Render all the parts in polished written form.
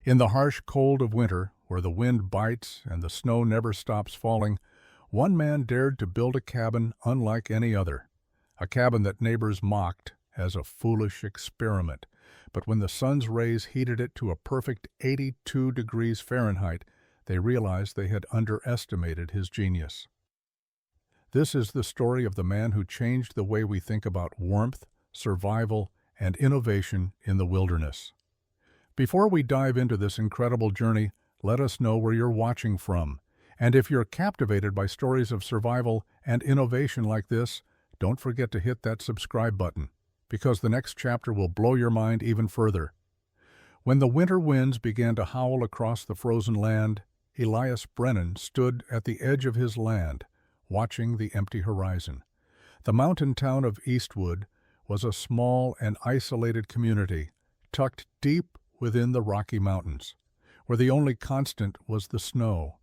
In the harsh cold of winter, where the wind bites and the snow never stops falling, one man dared to build a cabin unlike any other, a cabin that neighbors mocked as a foolish experiment. But when the sun's rays heated it to a perfect 82 degrees Fahrenheit, they realized they had underestimated his genius. This is the story of the man who changed the way we think about warmth, survival, and innovation in the wilderness. Before we dive into this incredible journey, let us know where you're watching from. And if you're captivated by stories of survival and innovation like this, don't forget to hit that subscribe button, because the next chapter will blow your mind even further. When the winter winds began to howl across the frozen land, Elias Brennan stood at the edge of his land, watching the empty horizon. The mountain town of Eastwood was a small and isolated community, tucked deep within the Rocky Mountains, where the only constant was the snow.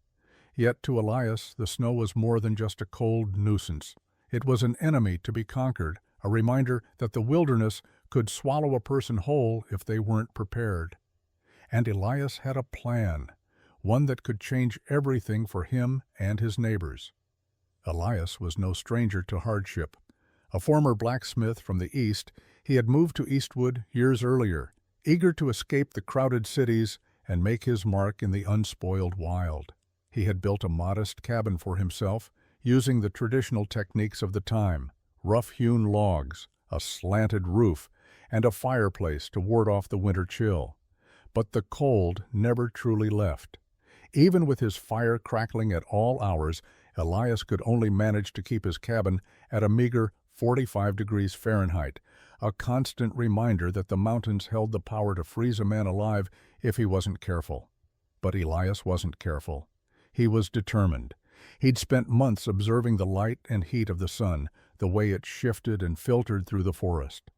Yet to Elias, the snow was more than just a cold nuisance. It was an enemy to be conquered, a reminder that the wilderness could swallow a person whole if they weren't prepared. And Elias had a plan, one that could change everything for him and his neighbors. Elias was no stranger to hardship. A former blacksmith from the east, he had moved to Eastwood years earlier, eager to escape the crowded cities and make his mark in the unspoiled wild. He had built a modest cabin for himself, using the traditional techniques of the time: rough-hewn logs, a slanted roof, and a fireplace to ward off the winter chill. But the cold never truly left. Even with his fire crackling at all hours, Elias could only manage to keep his cabin at a meager 45 degrees Fahrenheit, a constant reminder that the mountains held the power to freeze a man alive if he wasn't careful. But Elias wasn't careful. He was determined. He'd spent months observing the light and heat of the sun, the way it shifted and filtered through the forest.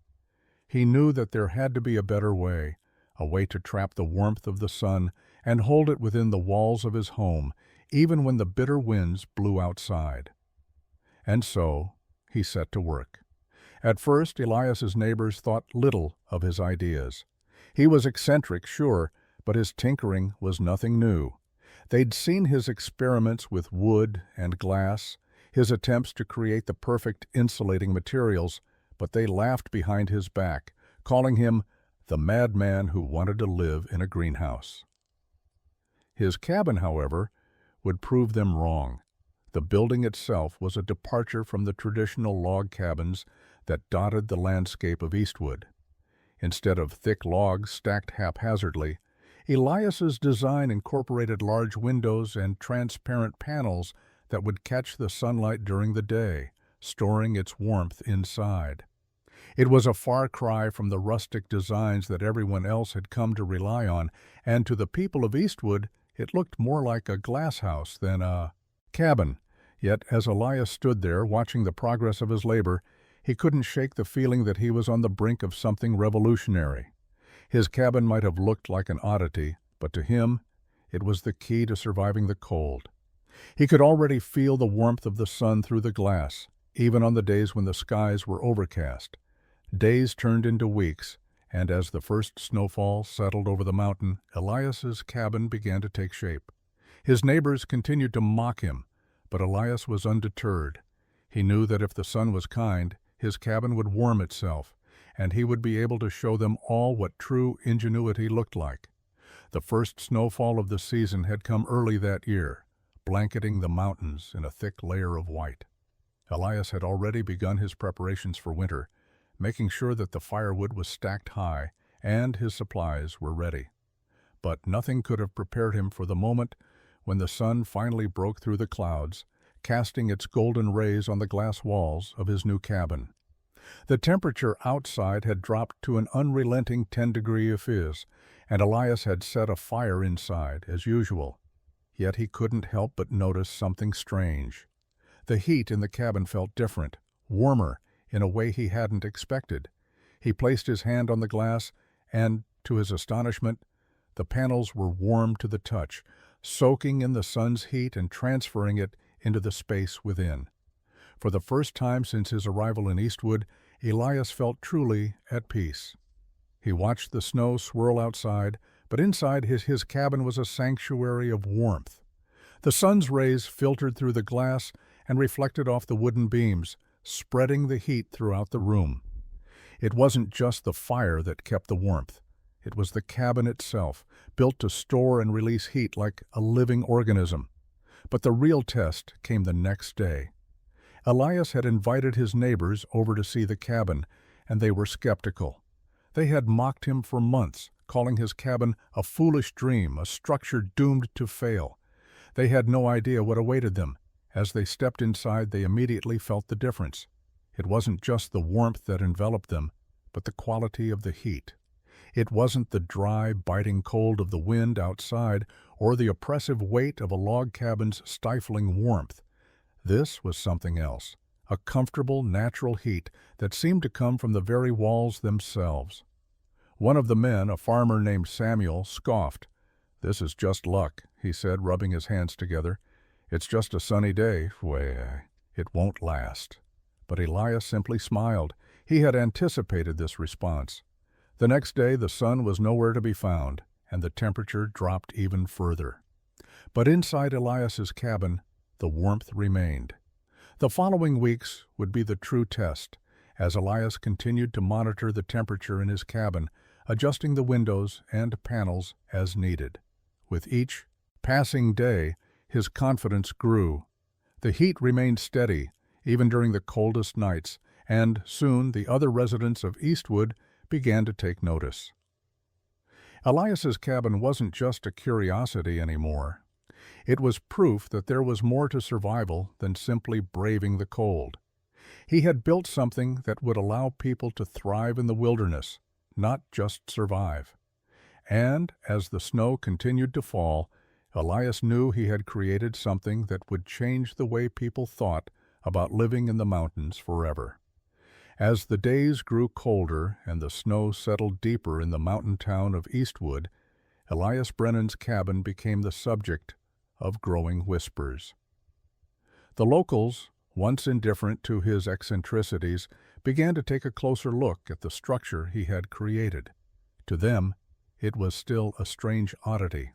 He knew that there had to be a better way, a way to trap the warmth of the sun and hold it within the walls of his home, even when the bitter winds blew outside. And so he set to work. At first, Elias's neighbors thought little of his ideas. He was eccentric, sure, but his tinkering was nothing new. They'd seen his experiments with wood and glass, his attempts to create the perfect insulating materials, but they laughed behind his back, calling him the madman who wanted to live in a greenhouse. His cabin, however, would prove them wrong. The building itself was a departure from the traditional log cabins that dotted the landscape of Eastwood. Instead of thick logs stacked haphazardly, Elias's design incorporated large windows and transparent panels that would catch the sunlight during the day, storing its warmth inside. It was a far cry from the rustic designs that everyone else had come to rely on, and to the people of Eastwood, it looked more like a glass house than a cabin. Yet as Elias stood there watching the progress of his labor, he couldn't shake the feeling that he was on the brink of something revolutionary. His cabin might have looked like an oddity, but to him, it was the key to surviving the cold. He could already feel the warmth of the sun through the glass, even on the days when the skies were overcast. Days turned into weeks, and as the first snowfall settled over the mountain, Elias's cabin began to take shape. His neighbors continued to mock him, but Elias was undeterred. He knew that if the sun was kind, his cabin would warm itself, and he would be able to show them all what true ingenuity looked like. The first snowfall of the season had come early that year, blanketing the mountains in a thick layer of white. Elias had already begun his preparations for winter, making sure that the firewood was stacked high and his supplies were ready. But nothing could have prepared him for the moment when the sun finally broke through the clouds, casting its golden rays on the glass walls of his new cabin. The temperature outside had dropped to an unrelenting 10 degrees Fahrenheit, and Elias had set a fire inside, as usual. Yet he couldn't help but notice something strange. The heat in the cabin felt different, warmer, in a way he hadn't expected. He placed his hand on the glass, and, to his astonishment, the panels were warm to the touch, soaking in the sun's heat and transferring it into the space within. For the first time since his arrival in Eastwood, Elias felt truly at peace. He watched the snow swirl outside, but inside his cabin was a sanctuary of warmth. The sun's rays filtered through the glass and reflected off the wooden beams, spreading the heat throughout the room. It wasn't just the fire that kept the warmth. It was the cabin itself, built to store and release heat like a living organism. But the real test came the next day. Elias had invited his neighbors over to see the cabin, and they were skeptical. They had mocked him for months, calling his cabin a foolish dream, a structure doomed to fail. They had no idea what awaited them. As they stepped inside, they immediately felt the difference. It wasn't just the warmth that enveloped them, but the quality of the heat. It wasn't the dry, biting cold of the wind outside or the oppressive weight of a log cabin's stifling warmth. This was something else, a comfortable, natural heat that seemed to come from the very walls themselves. One of the men, a farmer named Samuel, scoffed. "This is just luck," he said, rubbing his hands together. "It's just a sunny day. Well, it won't last." But Elias simply smiled. He had anticipated this response. The next day the sun was nowhere to be found, and the temperature dropped even further. But inside Elias's cabin, the warmth remained. The following weeks would be the true test, as Elias continued to monitor the temperature in his cabin, adjusting the windows and panels as needed. With each passing day, his confidence grew. The heat remained steady, even during the coldest nights, and soon the other residents of Eastwood began to take notice. Elias's cabin wasn't just a curiosity anymore. It was proof that there was more to survival than simply braving the cold. He had built something that would allow people to thrive in the wilderness, not just survive. And as the snow continued to fall, Elias knew he had created something that would change the way people thought about living in the mountains forever. As the days grew colder and the snow settled deeper in the mountain town of Eastwood, Elias Brennan's cabin became the subject of growing whispers. The locals, once indifferent to his eccentricities, began to take a closer look at the structure he had created. To them, it was still a strange oddity,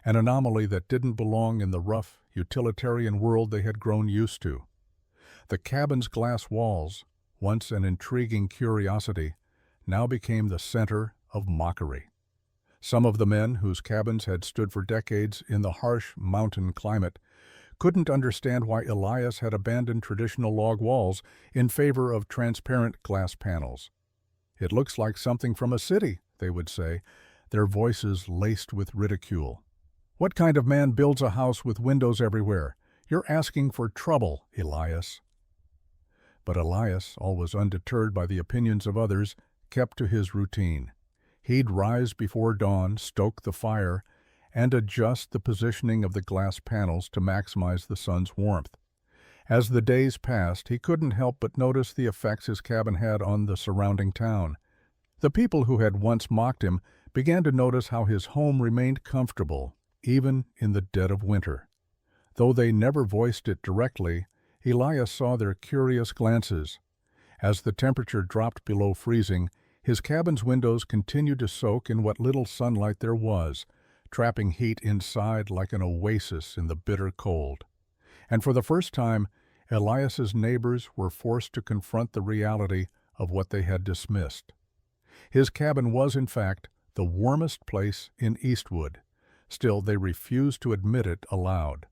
an anomaly that didn't belong in the rough, utilitarian world they had grown used to. The cabin's glass walls, once an intriguing curiosity, now became the center of mockery. Some of the men, whose cabins had stood for decades in the harsh mountain climate, couldn't understand why Elias had abandoned traditional log walls in favor of transparent glass panels. "It looks like something from a city," they would say, their voices laced with ridicule. "What kind of man builds a house with windows everywhere? You're asking for trouble, Elias." But Elias, always undeterred by the opinions of others, kept to his routine. He'd rise before dawn, stoke the fire, and adjust the positioning of the glass panels to maximize the sun's warmth. As the days passed, he couldn't help but notice the effects his cabin had on the surrounding town. The people who had once mocked him began to notice how his home remained comfortable, even in the dead of winter. Though they never voiced it directly, Elias saw their curious glances. As the temperature dropped below freezing, his cabin's windows continued to soak in what little sunlight there was, trapping heat inside like an oasis in the bitter cold. And for the first time, Elias's neighbors were forced to confront the reality of what they had dismissed. His cabin was, in fact, the warmest place in Eastwood. Still, they refused to admit it aloud.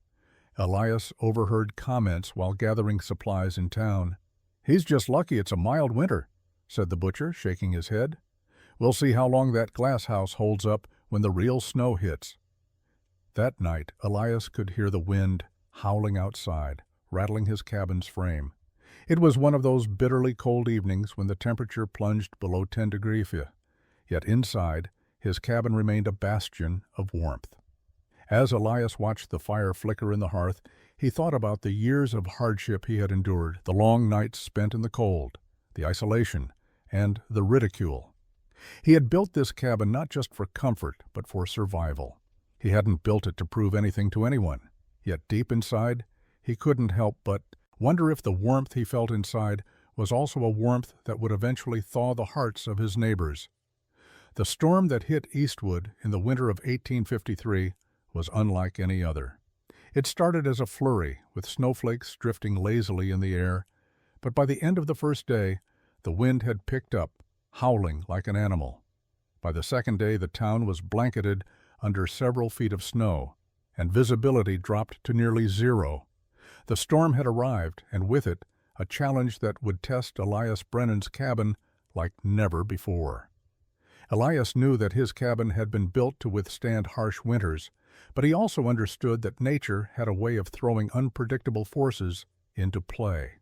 Elias overheard comments while gathering supplies in town. "He's just lucky it's a mild winter," said the butcher, shaking his head. "We'll see how long that glass house holds up when the real snow hits." That night, Elias could hear the wind howling outside, rattling his cabin's frame. It was one of those bitterly cold evenings when the temperature plunged below 10 degrees F. Yet inside, his cabin remained a bastion of warmth. As Elias watched the fire flicker in the hearth, he thought about the years of hardship he had endured, the long nights spent in the cold, the isolation, and the ridicule. He had built this cabin not just for comfort, but for survival. He hadn't built it to prove anything to anyone. Yet deep inside, he couldn't help but wonder if the warmth he felt inside was also a warmth that would eventually thaw the hearts of his neighbors. The storm that hit Eastwood in the winter of 1853 was unlike any other. It started as a flurry, with snowflakes drifting lazily in the air, but by the end of the first day, the wind had picked up, howling like an animal. By the second day, the town was blanketed under several feet of snow, and visibility dropped to nearly zero. The storm had arrived, and with it, a challenge that would test Elias Brennan's cabin like never before. Elias knew that his cabin had been built to withstand harsh winters, but he also understood that nature had a way of throwing unpredictable forces into play.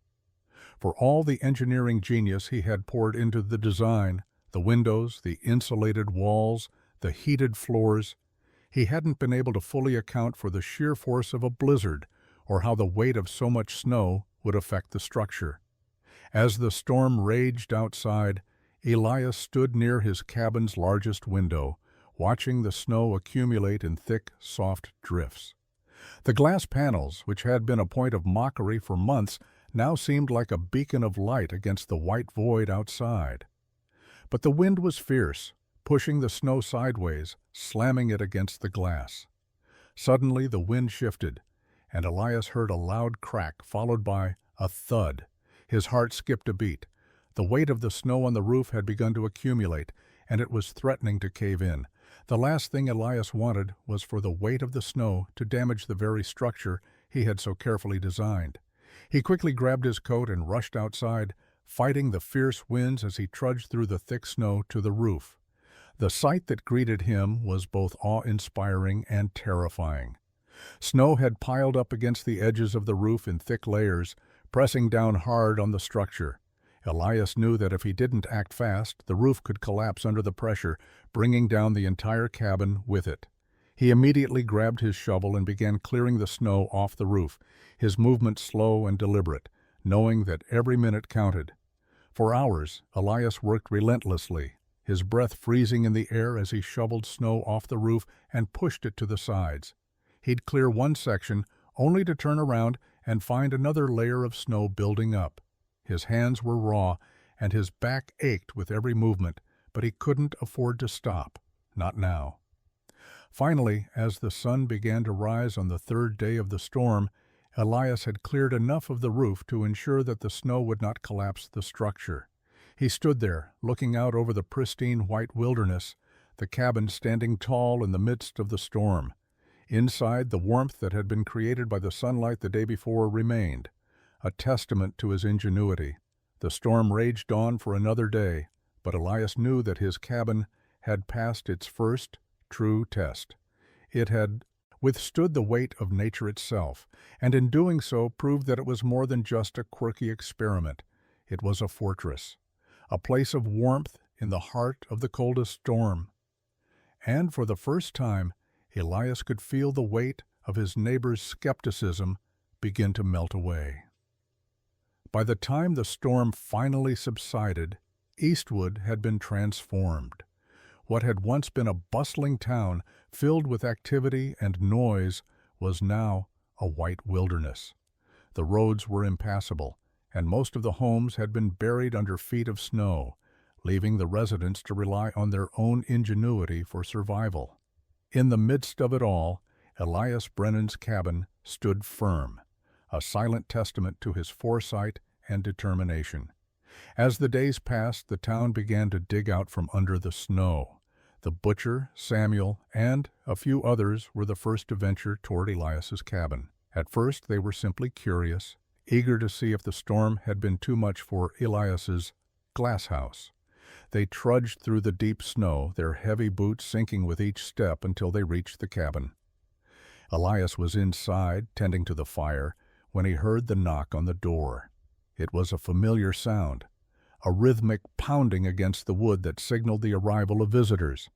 For all the engineering genius he had poured into the design, the windows, the insulated walls, the heated floors, he hadn't been able to fully account for the sheer force of a blizzard or how the weight of so much snow would affect the structure. As the storm raged outside, Elias stood near his cabin's largest window, watching the snow accumulate in thick, soft drifts. The glass panels, which had been a point of mockery for months, now seemed like a beacon of light against the white void outside. But the wind was fierce, pushing the snow sideways, slamming it against the glass. Suddenly the wind shifted, and Elias heard a loud crack followed by a thud. His heart skipped a beat. The weight of the snow on the roof had begun to accumulate, and it was threatening to cave in. The last thing Elias wanted was for the weight of the snow to damage the very structure he had so carefully designed. He quickly grabbed his coat and rushed outside, fighting the fierce winds as he trudged through the thick snow to the roof. The sight that greeted him was both awe-inspiring and terrifying. Snow had piled up against the edges of the roof in thick layers, pressing down hard on the structure. Elias knew that if he didn't act fast, the roof could collapse under the pressure, bringing down the entire cabin with it. He immediately grabbed his shovel and began clearing the snow off the roof, his movement slow and deliberate, knowing that every minute counted. For hours, Elias worked relentlessly, his breath freezing in the air as he shoveled snow off the roof and pushed it to the sides. He'd clear one section, only to turn around and find another layer of snow building up. His hands were raw, and his back ached with every movement, but he couldn't afford to stop. Not now. Finally, as the sun began to rise on the third day of the storm, Elias had cleared enough of the roof to ensure that the snow would not collapse the structure. He stood there, looking out over the pristine white wilderness, the cabin standing tall in the midst of the storm. Inside, the warmth that had been created by the sunlight the day before remained, a testament to his ingenuity. The storm raged on for another day, but Elias knew that his cabin had passed its first true test. It had withstood the weight of nature itself, and in doing so proved that it was more than just a quirky experiment. It was a fortress, a place of warmth in the heart of the coldest storm. And for the first time, Elias could feel the weight of his neighbor's skepticism begin to melt away. By the time the storm finally subsided, Eastwood had been transformed. What had once been a bustling town filled with activity and noise was now a white wilderness. The roads were impassable, and most of the homes had been buried under feet of snow, leaving the residents to rely on their own ingenuity for survival. In the midst of it all, Elias Brennan's cabin stood firm, a silent testament to his foresight and determination. As the days passed, the town began to dig out from under the snow. The butcher, Samuel, and a few others were the first to venture toward Elias's cabin. At first they were simply curious, eager to see if the storm had been too much for Elias's glass house. They trudged through the deep snow, their heavy boots sinking with each step until they reached the cabin. Elias was inside, tending to the fire, when he heard the knock on the door. It was a familiar sound, a rhythmic pounding against the wood that signaled the arrival of visitors.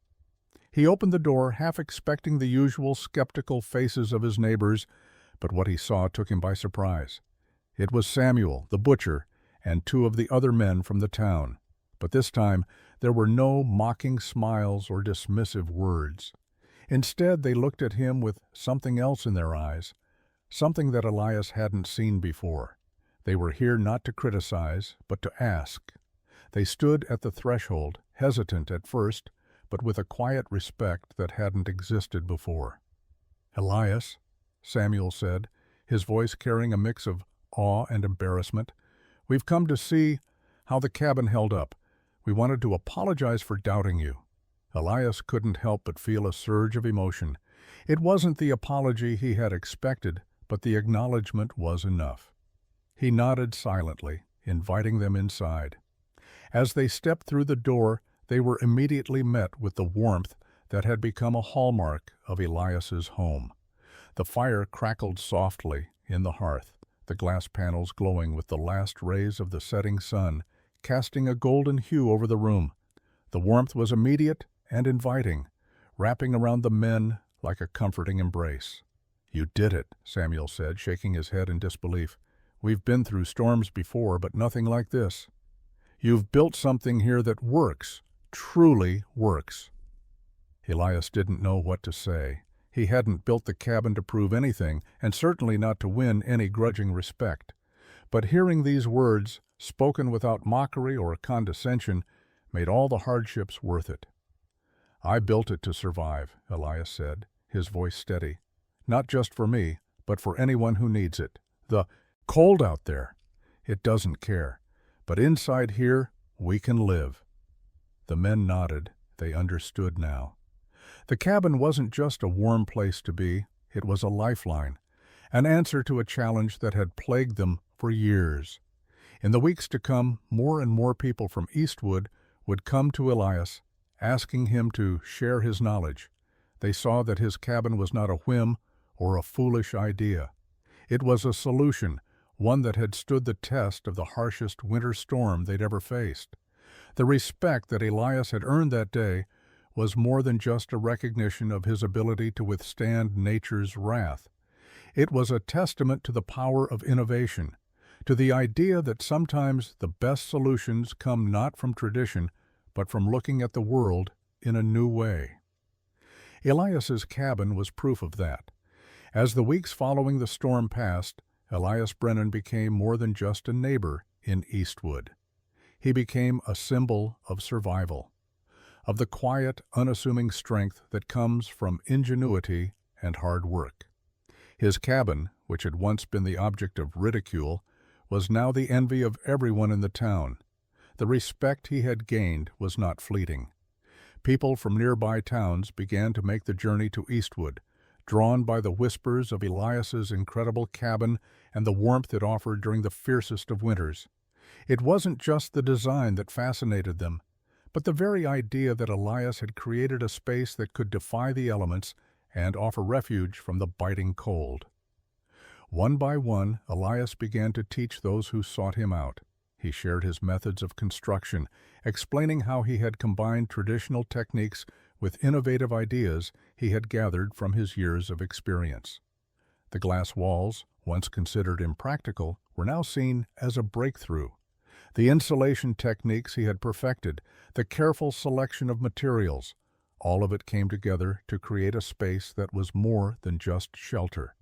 He opened the door, half expecting the usual skeptical faces of his neighbors, but what he saw took him by surprise. It was Samuel, the butcher, and two of the other men from the town. But this time there were no mocking smiles or dismissive words. Instead, they looked at him with something else in their eyes, something that Elias hadn't seen before. They were here not to criticize, but to ask. They stood at the threshold, hesitant at first, but with a quiet respect that hadn't existed before. "Elias," Samuel said, his voice carrying a mix of awe and embarrassment, "we've come to see how the cabin held up. We wanted to apologize for doubting you." Elias couldn't help but feel a surge of emotion. It wasn't the apology he had expected, but the acknowledgment was enough. He nodded silently, inviting them inside. As they stepped through the door, they were immediately met with the warmth that had become a hallmark of Elias's home. The fire crackled softly in the hearth, the glass panels glowing with the last rays of the setting sun, casting a golden hue over the room. The warmth was immediate and inviting, wrapping around the men like a comforting embrace. "You did it," Samuel said, shaking his head in disbelief. "We've been through storms before, but nothing like this. You've built something here that works, truly works." Elias didn't know what to say. He hadn't built the cabin to prove anything, and certainly not to win any grudging respect. But hearing these words, spoken without mockery or condescension, made all the hardships worth it. "I built it to survive," Elias said, his voice steady. "Not just for me, but for anyone who needs it. The cold out there, it doesn't care. But inside here, we can live." The men nodded. They understood now. The cabin wasn't just a warm place to be, it was a lifeline, an answer to a challenge that had plagued them for years. In the weeks to come, more and more people from Eastwood would come to Elias, asking him to share his knowledge. They saw that his cabin was not a whim or a foolish idea. It was a solution, one that had stood the test of the harshest winter storm they'd ever faced. The respect that Elias had earned that day was more than just a recognition of his ability to withstand nature's wrath. It was a testament to the power of innovation, to the idea that sometimes the best solutions come not from tradition, but from looking at the world in a new way. Elias's cabin was proof of that. As the weeks following the storm passed, Elias Brennan became more than just a neighbor in Eastwood. He became a symbol of survival, of the quiet, unassuming strength that comes from ingenuity and hard work. His cabin, which had once been the object of ridicule, was now the envy of everyone in the town. The respect he had gained was not fleeting. People from nearby towns began to make the journey to Eastwood, drawn by the whispers of Elias's incredible cabin and the warmth it offered during the fiercest of winters. It wasn't just the design that fascinated them, but the very idea that Elias had created a space that could defy the elements and offer refuge from the biting cold. One by one, Elias began to teach those who sought him out. He shared his methods of construction, explaining how he had combined traditional techniques with innovative ideas he had gathered from his years of experience. The glass walls, once considered impractical, were now seen as a breakthrough. The insulation techniques he had perfected, the careful selection of materials, all of it came together to create a space that was more than just shelter.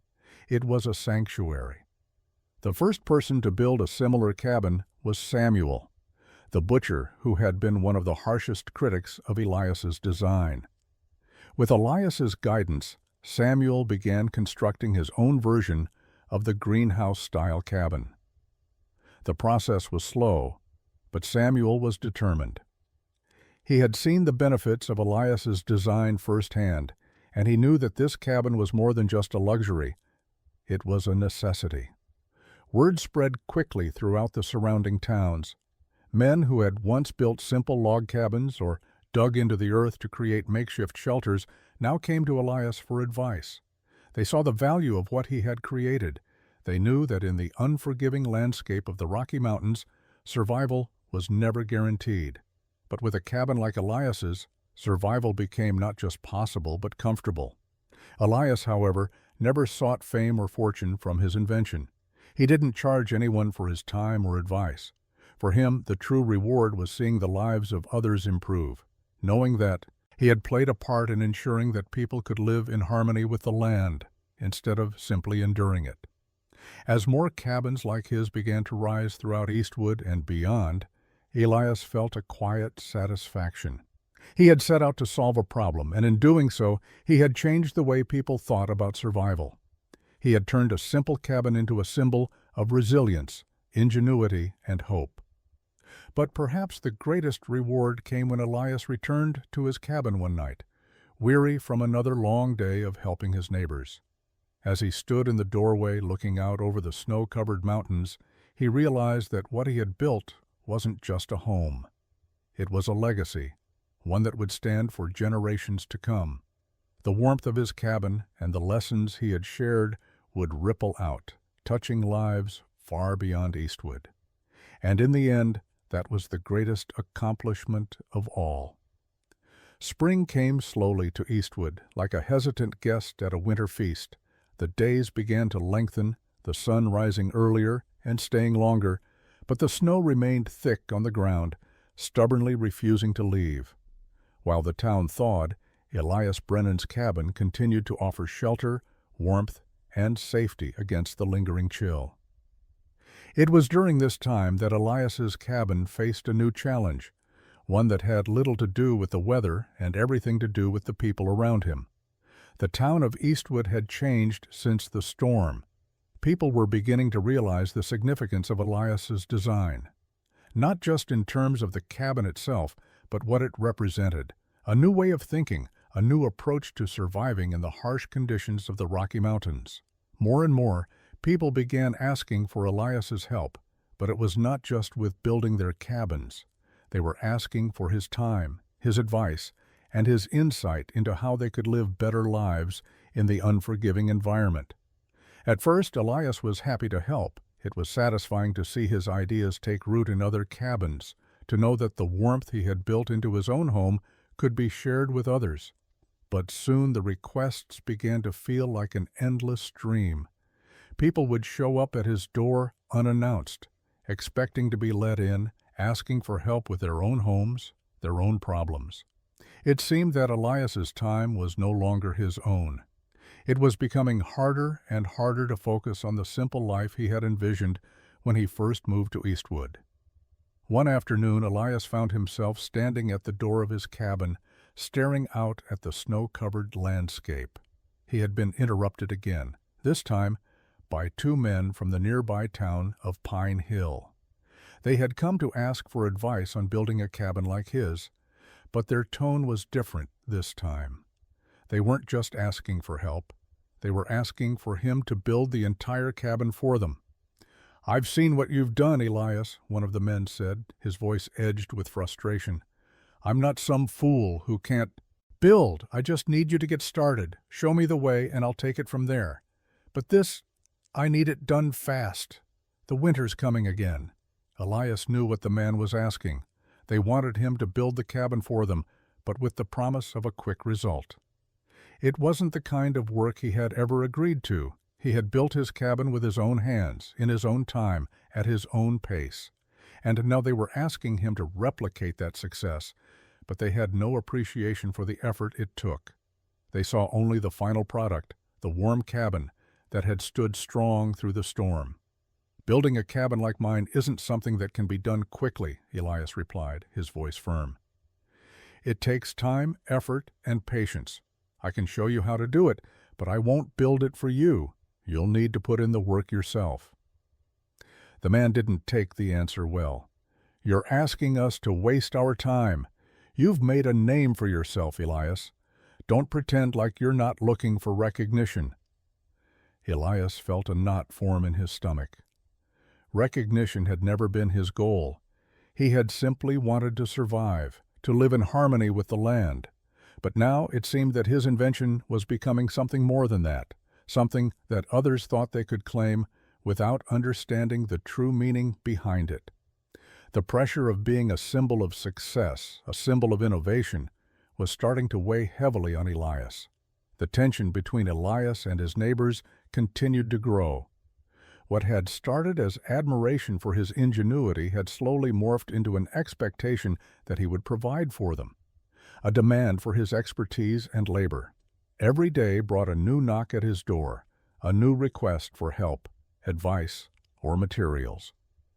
It was a sanctuary. The first person to build a similar cabin was Samuel, the butcher who had been one of the harshest critics of Elias's design. With Elias's guidance, Samuel began constructing his own version of the greenhouse-style cabin. The process was slow, but Samuel was determined. He had seen the benefits of Elias's design firsthand, and he knew that this cabin was more than just a luxury. It was a necessity. Word spread quickly throughout the surrounding towns. Men who had once built simple log cabins or dug into the earth to create makeshift shelters now came to Elias for advice. They saw the value of what he had created. They knew that in the unforgiving landscape of the Rocky Mountains, survival was never guaranteed. But with a cabin like Elias's, survival became not just possible but comfortable. Elias, however, never sought fame or fortune from his invention. He didn't charge anyone for his time or advice. For him, the true reward was seeing the lives of others improve, knowing that he had played a part in ensuring that people could live in harmony with the land instead of simply enduring it. As more cabins like his began to rise throughout Eastwood and beyond, Elias felt a quiet satisfaction. He had set out to solve a problem, and in doing so, he had changed the way people thought about survival. He had turned a simple cabin into a symbol of resilience, ingenuity, and hope. But perhaps the greatest reward came when Elias returned to his cabin one night, weary from another long day of helping his neighbors. As he stood in the doorway looking out over the snow-covered mountains, he realized that what he had built wasn't just a home. It was a legacy, one that would stand for generations to come. The warmth of his cabin and the lessons he had shared would ripple out, touching lives far beyond Eastwood. And in the end, that was the greatest accomplishment of all. Spring came slowly to Eastwood, like a hesitant guest at a winter feast. The days began to lengthen, the sun rising earlier and staying longer, but the snow remained thick on the ground, stubbornly refusing to leave. While the town thawed, Elias Brennan's cabin continued to offer shelter, warmth, and safety against the lingering chill. It was during this time that Elias's cabin faced a new challenge, one that had little to do with the weather and everything to do with the people around him. The town of Eastwood had changed since the storm. People were beginning to realize the significance of Elias's design, not just in terms of the cabin itself, but what it represented, a new way of thinking, a new approach to surviving in the harsh conditions of the Rocky Mountains. More and more, people began asking for Elias's help, but it was not just with building their cabins. They were asking for his time, his advice, and his insight into how they could live better lives in the unforgiving environment. At first, Elias was happy to help. It was satisfying to see his ideas take root in other cabins, to know that the warmth he had built into his own home could be shared with others. But soon the requests began to feel like an endless stream. People would show up at his door unannounced, expecting to be let in, asking for help with their own homes, their own problems. It seemed that Elias's time was no longer his own. It was becoming harder and harder to focus on the simple life he had envisioned when he first moved to Eastwood. One afternoon, Elias found himself standing at the door of his cabin, staring out at the snow-covered landscape. He had been interrupted again, this time by two men from the nearby town of Pine Hill. They had come to ask for advice on building a cabin like his, but their tone was different this time. They weren't just asking for help. They were asking for him to build the entire cabin for them. "I've seen what you've done, Elias," one of the men said, his voice edged with frustration. "I'm not some fool who can't build. I just need you to get started. Show me the way, and I'll take it from there. But this, I need it done fast. The winter's coming again." Elias knew what the man was asking. They wanted him to build the cabin for them, but with the promise of a quick result. It wasn't the kind of work he had ever agreed to. He had built his cabin with his own hands, in his own time, at his own pace. And now they were asking him to replicate that success, but they had no appreciation for the effort it took. They saw only the final product, the warm cabin that had stood strong through the storm. "Building a cabin like mine isn't something that can be done quickly," Elias replied, his voice firm. "It takes time, effort, and patience. I can show you how to do it, but I won't build it for you. You'll need to put in the work yourself." The man didn't take the answer well. "You're asking us to waste our time. You've made a name for yourself, Elias. Don't pretend like you're not looking for recognition." Elias felt a knot form in his stomach. Recognition had never been his goal. He had simply wanted to survive, to live in harmony with the land. But now it seemed that his invention was becoming something more than that, something that others thought they could claim without understanding the true meaning behind it. The pressure of being a symbol of success, a symbol of innovation, was starting to weigh heavily on Elias. The tension between Elias and his neighbors continued to grow. What had started as admiration for his ingenuity had slowly morphed into an expectation that he would provide for them, a demand for his expertise and labor. Every day brought a new knock at his door, a new request for help, advice, or materials.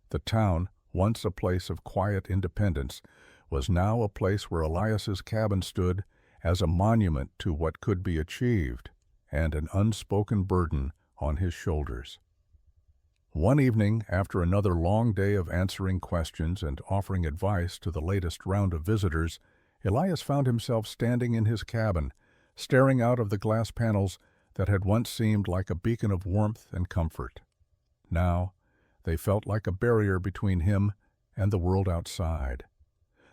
The town, once a place of quiet independence, was now a place where Elias's cabin stood as a monument to what could be achieved and an unspoken burden on his shoulders. One evening, after another long day of answering questions and offering advice to the latest round of visitors, Elias found himself standing in his cabin, staring out of the glass panels that had once seemed like a beacon of warmth and comfort. Now, they felt like a barrier between him and the world outside.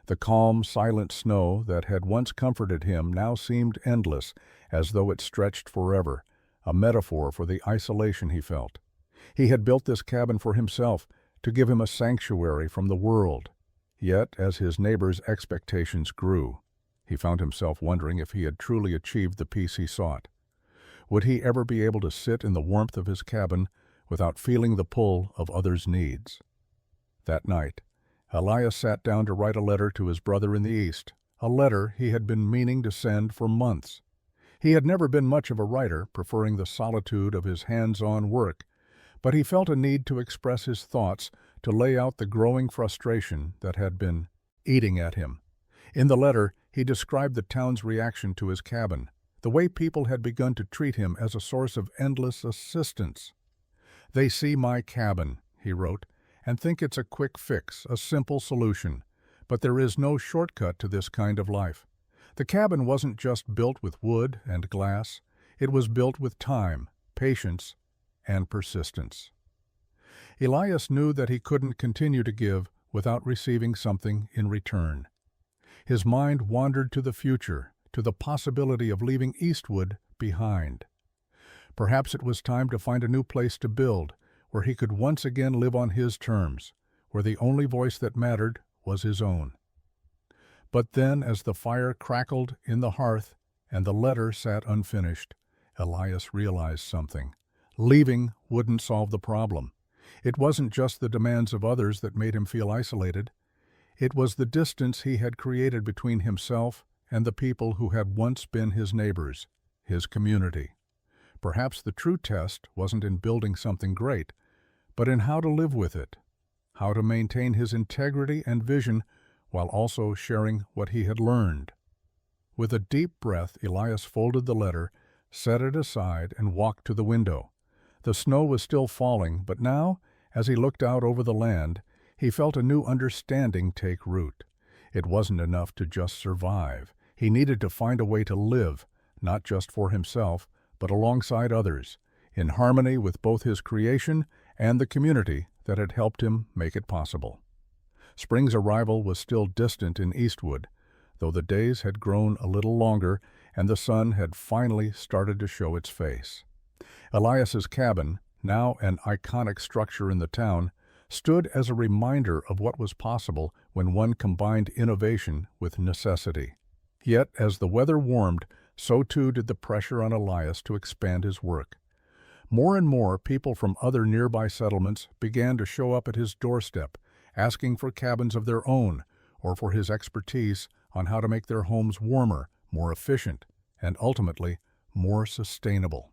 The calm, silent snow that had once comforted him now seemed endless, as though it stretched forever, a metaphor for the isolation he felt. He had built this cabin for himself, to give him a sanctuary from the world. Yet, as his neighbor's expectations grew, he found himself wondering if he had truly achieved the peace he sought. Would he ever be able to sit in the warmth of his cabin without feeling the pull of others' needs? That night, Elias sat down to write a letter to his brother in the East, a letter he had been meaning to send for months. He had never been much of a writer, preferring the solitude of his hands-on work, but he felt a need to express his thoughts, to lay out the growing frustration that had been eating at him. In the letter, he described the town's reaction to his cabin, the way people had begun to treat him as a source of endless assistance. "They see my cabin," he wrote, "and think it's a quick fix, a simple solution. But there is no shortcut to this kind of life. The cabin wasn't just built with wood and glass. It was built with time, patience, and persistence." Elias knew that he couldn't continue to give without receiving something in return. His mind wandered to the future, to the possibility of leaving Eastwood behind. Perhaps it was time to find a new place to build, where he could once again live on his terms, where the only voice that mattered was his own. But then, as the fire crackled in the hearth and the letter sat unfinished, Elias realized something. Leaving wouldn't solve the problem. It wasn't just the demands of others that made him feel isolated. It was the distance he had created between himself and the people who had once been his neighbors, his community. Perhaps the true test wasn't in building something great, but in how to live with it, how to maintain his integrity and vision while also sharing what he had learned. With a deep breath, Elias folded the letter, set it aside, and walked to the window. The snow was still falling, but now, as he looked out over the land, he felt a new understanding take root. It wasn't enough to just survive. He needed to find a way to live, not just for himself, but alongside others, in harmony with both his creation and the community that had helped him make it possible. Spring's arrival was still distant in Eastwood, though the days had grown a little longer and the sun had finally started to show its face. Elias's cabin, now an iconic structure in the town, stood as a reminder of what was possible when one combined innovation with necessity. Yet, as the weather warmed, so too did the pressure on Elias to expand his work. More and more people from other nearby settlements began to show up at his doorstep, asking for cabins of their own, or for his expertise on how to make their homes warmer, more efficient, and ultimately more sustainable.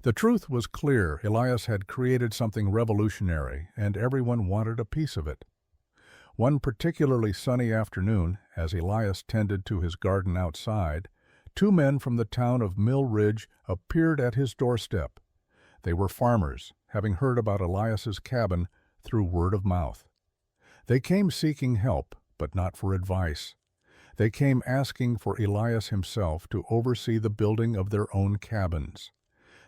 The truth was clear. Elias had created something revolutionary, and everyone wanted a piece of it. One particularly sunny afternoon, as Elias tended to his garden outside, two men from the town of Mill Ridge appeared at his doorstep. They were farmers, having heard about Elias's cabin through word of mouth. They came seeking help, but not for advice. They came asking for Elias himself to oversee the building of their own cabins.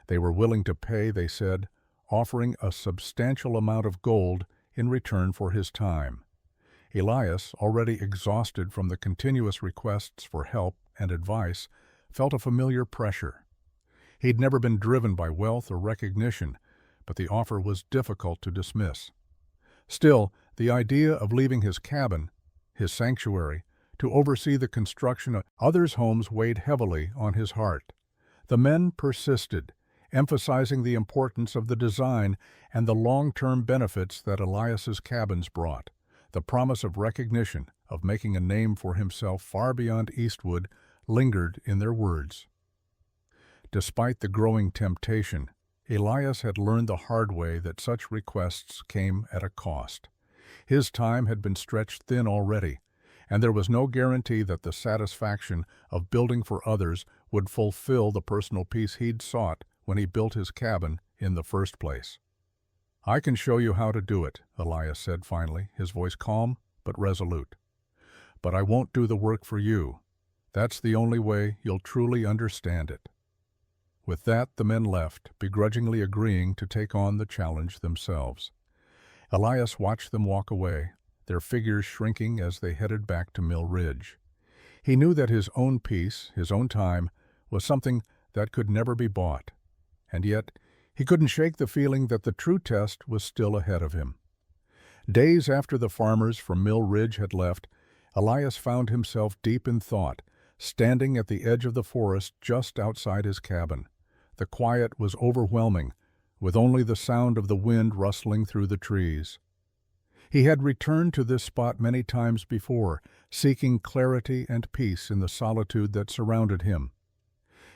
They were willing to pay, they said, offering a substantial amount of gold in return for his time. Elias, already exhausted from the continuous requests for help and advice, felt a familiar pressure. He'd never been driven by wealth or recognition, but the offer was difficult to dismiss. Still, the idea of leaving his cabin, his sanctuary, to oversee the construction of others' homes weighed heavily on his heart. The men persisted, emphasizing the importance of the design and the long-term benefits that Elias's cabins brought. The promise of recognition, of making a name for himself far beyond Eastwood, lingered in their words. Despite the growing temptation, Elias had learned the hard way that such requests came at a cost. His time had been stretched thin already, and there was no guarantee that the satisfaction of building for others would fulfill the personal peace he'd sought when he built his cabin in the first place. "I can show you how to do it," Elias said finally, his voice calm but resolute. "But I won't do the work for you. That's the only way you'll truly understand it." With that, the men left, begrudgingly agreeing to take on the challenge themselves. Elias watched them walk away, their figures shrinking as they headed back to Mill Ridge. He knew that his own peace, his own time, was something that could never be bought. And yet, he couldn't shake the feeling that the true test was still ahead of him. Days after the farmers from Mill Ridge had left, Elias found himself deep in thought, standing at the edge of the forest just outside his cabin. The quiet was overwhelming, with only the sound of the wind rustling through the trees. He had returned to this spot many times before, seeking clarity and peace in the solitude that surrounded him.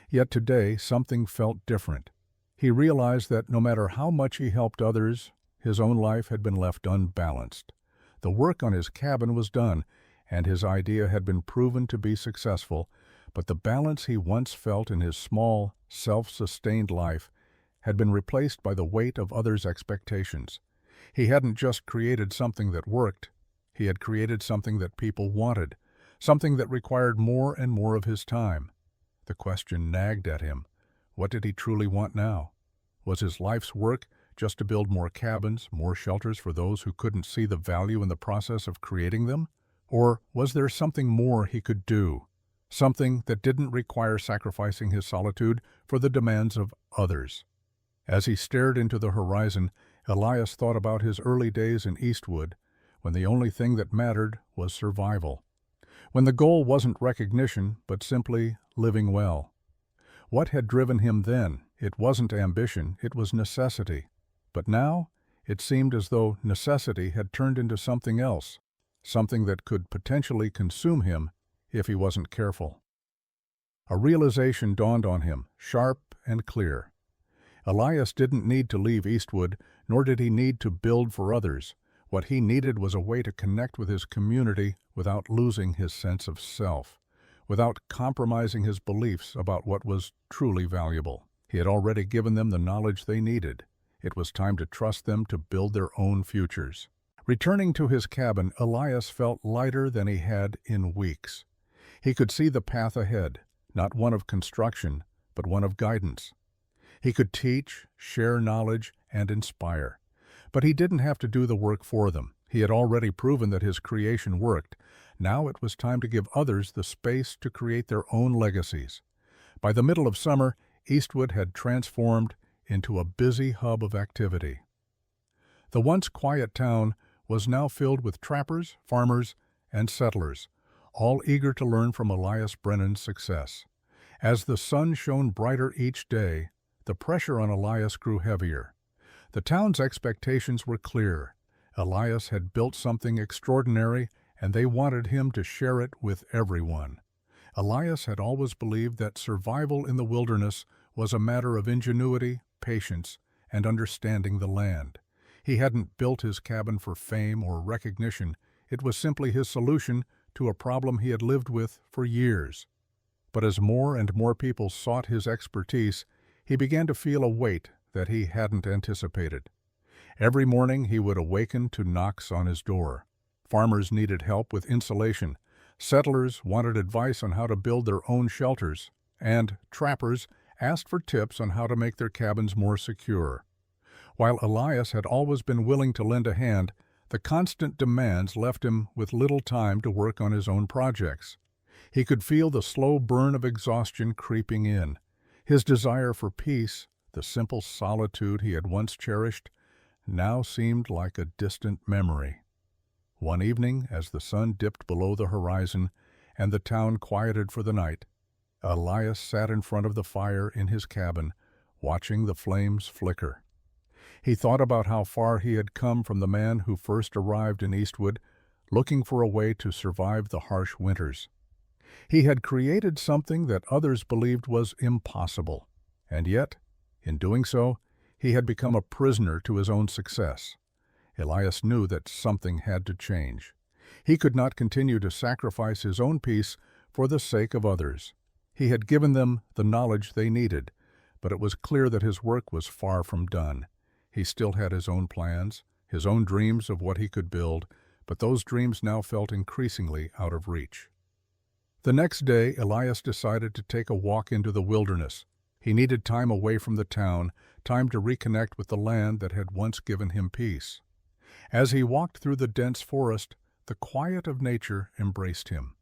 Yet today something felt different. He realized that no matter how much he helped others, his own life had been left unbalanced. The work on his cabin was done, and his idea had been proven to be successful, but the balance he once felt in his small, self-sustained life had been replaced by the weight of others' expectations. He hadn't just created something that worked, he had created something that people wanted, something that required more and more of his time. The question nagged at him. What did he truly want now? Was his life's work just to build more cabins, more shelters for those who couldn't see the value in the process of creating them? Or was there something more he could do? Something that didn't require sacrificing his solitude for the demands of others? As he stared into the horizon, Elias thought about his early days in Eastwood, when the only thing that mattered was survival. When the goal wasn't recognition, but simply living well. What had driven him then? It wasn't ambition, it was necessity. But now, it seemed as though necessity had turned into something else, something that could potentially consume him if he wasn't careful. A realization dawned on him, sharp and clear. Elias didn't need to leave Eastwood, nor did he need to build for others. What he needed was a way to connect with his community without losing his sense of self, without compromising his beliefs about what was truly valuable. He had already given them the knowledge they needed. It was time to trust them to build their own futures. Returning to his cabin, Elias felt lighter than he had in weeks. He could see the path ahead, not one of construction, but one of guidance. He could teach, share knowledge, and inspire. But he didn't have to do the work for them. He had already proven that his creation worked. Now it was time to give others the space to create their own legacies. By the middle of summer, Eastwood had transformed into a busy hub of activity. The once quiet town was now filled with trappers, farmers, and settlers, all eager to learn from Elias Brennan's success. As the sun shone brighter each day, the pressure on Elias grew heavier. The town's expectations were clear. Elias had built something extraordinary, and they wanted him to share it with everyone. Elias had always believed that survival in the wilderness was a matter of ingenuity, patience, and understanding the land. He hadn't built his cabin for fame or recognition. It was simply his solution to a problem he had lived with for years. But as more and more people sought his expertise, he began to feel a weight that he hadn't anticipated. Every morning he would awaken to knocks on his door. Farmers needed help with insulation, settlers wanted advice on how to build their own shelters, and trappers asked for tips on how to make their cabins more secure. While Elias had always been willing to lend a hand, the constant demands left him with little time to work on his own projects. He could feel the slow burn of exhaustion creeping in. His desire for peace, the simple solitude he had once cherished, now seemed like a distant memory. One evening, as the sun dipped below the horizon and the town quieted for the night, Elias sat in front of the fire in his cabin, watching the flames flicker. He thought about how far he had come from the man who first arrived in Eastwood, looking for a way to survive the harsh winters. He had created something that others believed was impossible, and yet, in doing so, he had become a prisoner to his own success. Elias knew that something had to change. He could not continue to sacrifice his own peace for the sake of others. He had given them the knowledge they needed, but it was clear that his work was far from done. He still had his own plans, his own dreams of what he could build, but those dreams now felt increasingly out of reach. The next day, Elias decided to take a walk into the wilderness. He needed time away from the town, time to reconnect with the land that had once given him peace. As he walked through the dense forest, the quiet of nature embraced him.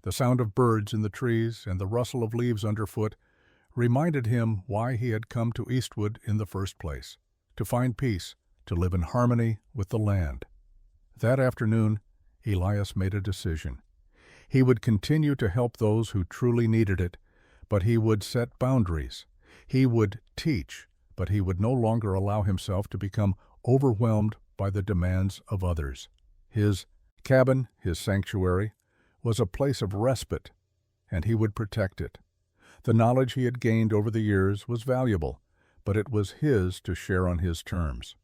The sound of birds in the trees and the rustle of leaves underfoot reminded him why he had come to Eastwood in the first place, to find peace, to live in harmony with the land. That afternoon, Elias made a decision. He would continue to help those who truly needed it, but he would set boundaries. He would teach, but he would no longer allow himself to become overwhelmed by the demands of others. His cabin, his sanctuary, was a place of respite, and he would protect it. The knowledge he had gained over the years was valuable, but it was his to share on his terms.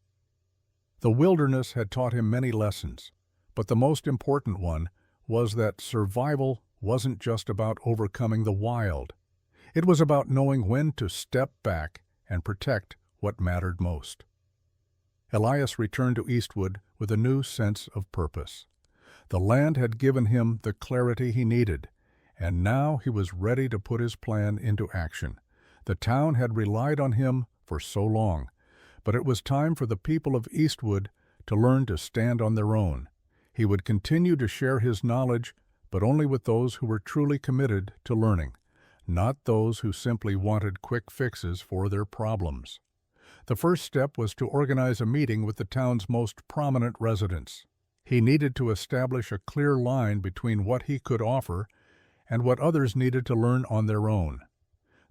The wilderness had taught him many lessons, but the most important one was that survival wasn't just about overcoming the wild. It was about knowing when to step back and protect what mattered most. Elias returned to Eastwood with a new sense of purpose. The land had given him the clarity he needed, and now he was ready to put his plan into action. The town had relied on him for so long, but it was time for the people of Eastwood to learn to stand on their own. He would continue to share his knowledge, but only with those who were truly committed to learning, not those who simply wanted quick fixes for their problems. The first step was to organize a meeting with the town's most prominent residents. He needed to establish a clear line between what he could offer and what others needed to learn on their own.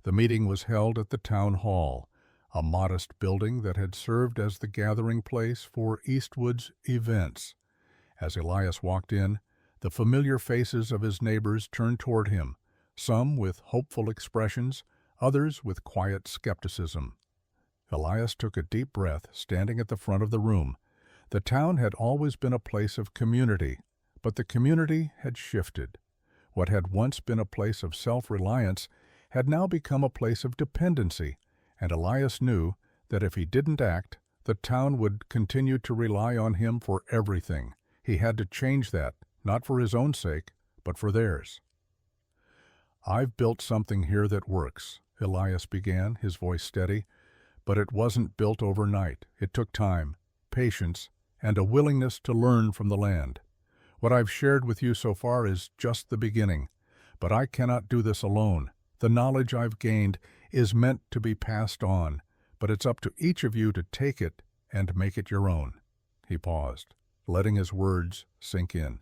The meeting was held at the town hall, a modest building that had served as the gathering place for Eastwood's events. As Elias walked in, the familiar faces of his neighbors turned toward him, some with hopeful expressions, others with quiet skepticism. Elias took a deep breath, standing at the front of the room. The town had always been a place of community, but the community had shifted. What had once been a place of self-reliance had now become a place of dependency, and Elias knew that if he didn't act, the town would continue to rely on him for everything. He had to change that, not for his own sake, but for theirs. "I've built something here that works," Elias began, his voice steady, "but it wasn't built overnight. It took time, patience, and a willingness to learn from the land. What I've shared with you so far is just the beginning, but I cannot do this alone. The knowledge I've gained is meant to be passed on, but it's up to each of you to take it and make it your own." He paused, letting his words sink in.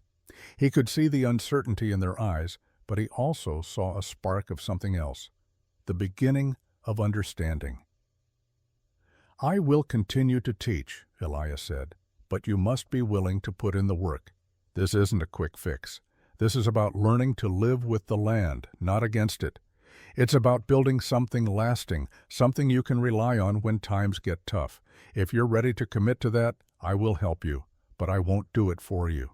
He could see the uncertainty in their eyes, but he also saw a spark of something else, the beginning of understanding. "I will continue to teach," Elias said, "but you must be willing to put in the work. This isn't a quick fix. This is about learning to live with the land, not against it. It's about building something lasting, something you can rely on when times get tough. If you're ready to commit to that, I will help you, but I won't do it for you."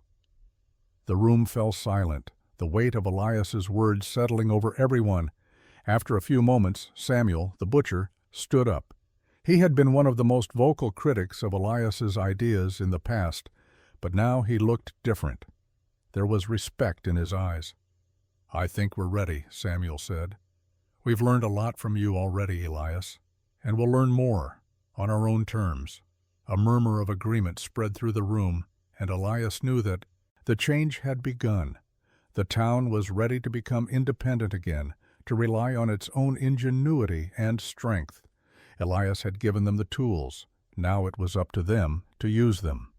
The room fell silent, the weight of Elias's words settling over everyone. After a few moments, Samuel, the butcher, stood up. He had been one of the most vocal critics of Elias's ideas in the past, but now he looked different. There was respect in his eyes. "I think we're ready," Samuel said. "We've learned a lot from you already, Elias, and we'll learn more, on our own terms." A murmur of agreement spread through the room, and Elias knew that the change had begun. The town was ready to become independent again, to rely on its own ingenuity and strength. Elias had given them the tools. Now it was up to them to use them.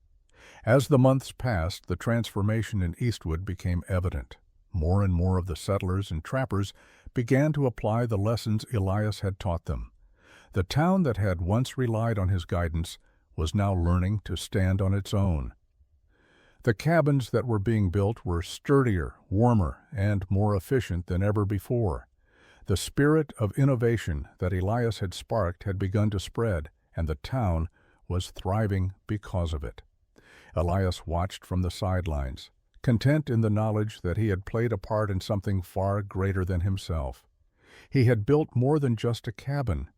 As the months passed, the transformation in Eastwood became evident. More and more of the settlers and trappers began to apply the lessons Elias had taught them. The town that had once relied on his guidance was now learning to stand on its own. The cabins that were being built were sturdier, warmer, and more efficient than ever before. The spirit of innovation that Elias had sparked had begun to spread, and the town was thriving because of it. Elias watched from the sidelines, content in the knowledge that he had played a part in something far greater than himself. He had built more than just a cabin.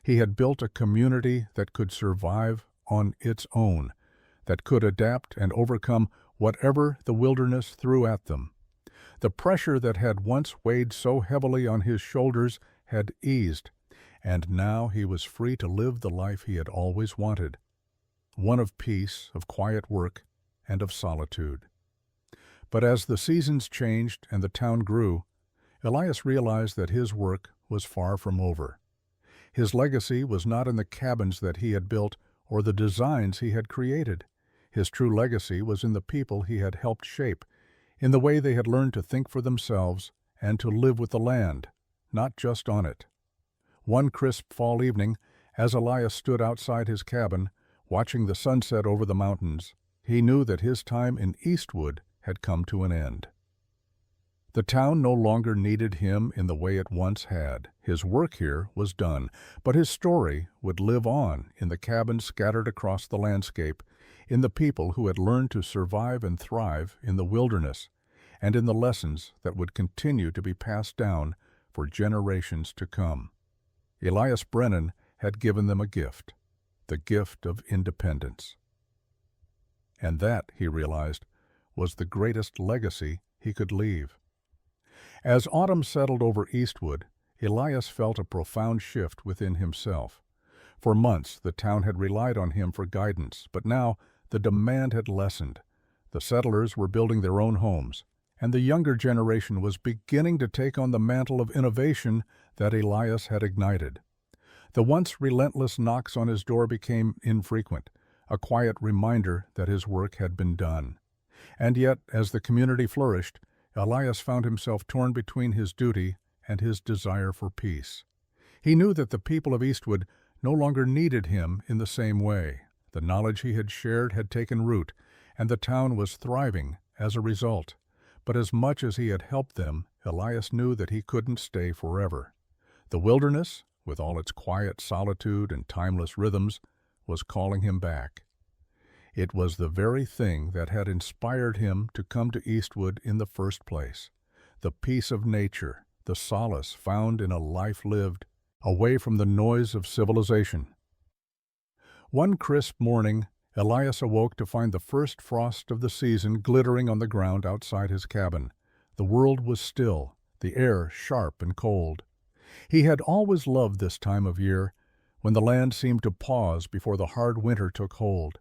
He had built a community that could survive on its own, that could adapt and overcome whatever the wilderness threw at them. The pressure that had once weighed so heavily on his shoulders had eased, and now he was free to live the life he had always wanted, one of peace, of quiet work, and of solitude. But as the seasons changed and the town grew, Elias realized that his work was far from over. His legacy was not in the cabins that he had built or the designs he had created. His true legacy was in the people he had helped shape, in the way they had learned to think for themselves and to live with the land, not just on it. One crisp fall evening, as Elias stood outside his cabin, watching the sunset over the mountains, he knew that his time in Eastwood had come to an end. The town no longer needed him in the way it once had. His work here was done, but his story would live on in the cabins scattered across the landscape, in the people who had learned to survive and thrive in the wilderness, and in the lessons that would continue to be passed down for generations to come. Elias Brennan had given them a gift, the gift of independence. And that, he realized, was the greatest legacy he could leave. As autumn settled over Eastwood, Elias felt a profound shift within himself. For months the town had relied on him for guidance, but now the demand had lessened. The settlers were building their own homes, and the younger generation was beginning to take on the mantle of innovation that Elias had ignited. The once relentless knocks on his door became infrequent, a quiet reminder that his work had been done. And yet, as the community flourished, Elias found himself torn between his duty and his desire for peace. He knew that the people of Eastwood no longer needed him in the same way. The knowledge he had shared had taken root, and the town was thriving as a result. But as much as he had helped them, Elias knew that he couldn't stay forever. The wilderness, with all its quiet solitude and timeless rhythms, was calling him back. It was the very thing that had inspired him to come to Eastwood in the first place, the peace of nature, the solace found in a life lived away from the noise of civilization. One crisp morning, Elias awoke to find the first frost of the season glittering on the ground outside his cabin. The world was still, the air sharp and cold. He had always loved this time of year, when the land seemed to pause before the hard winter took hold.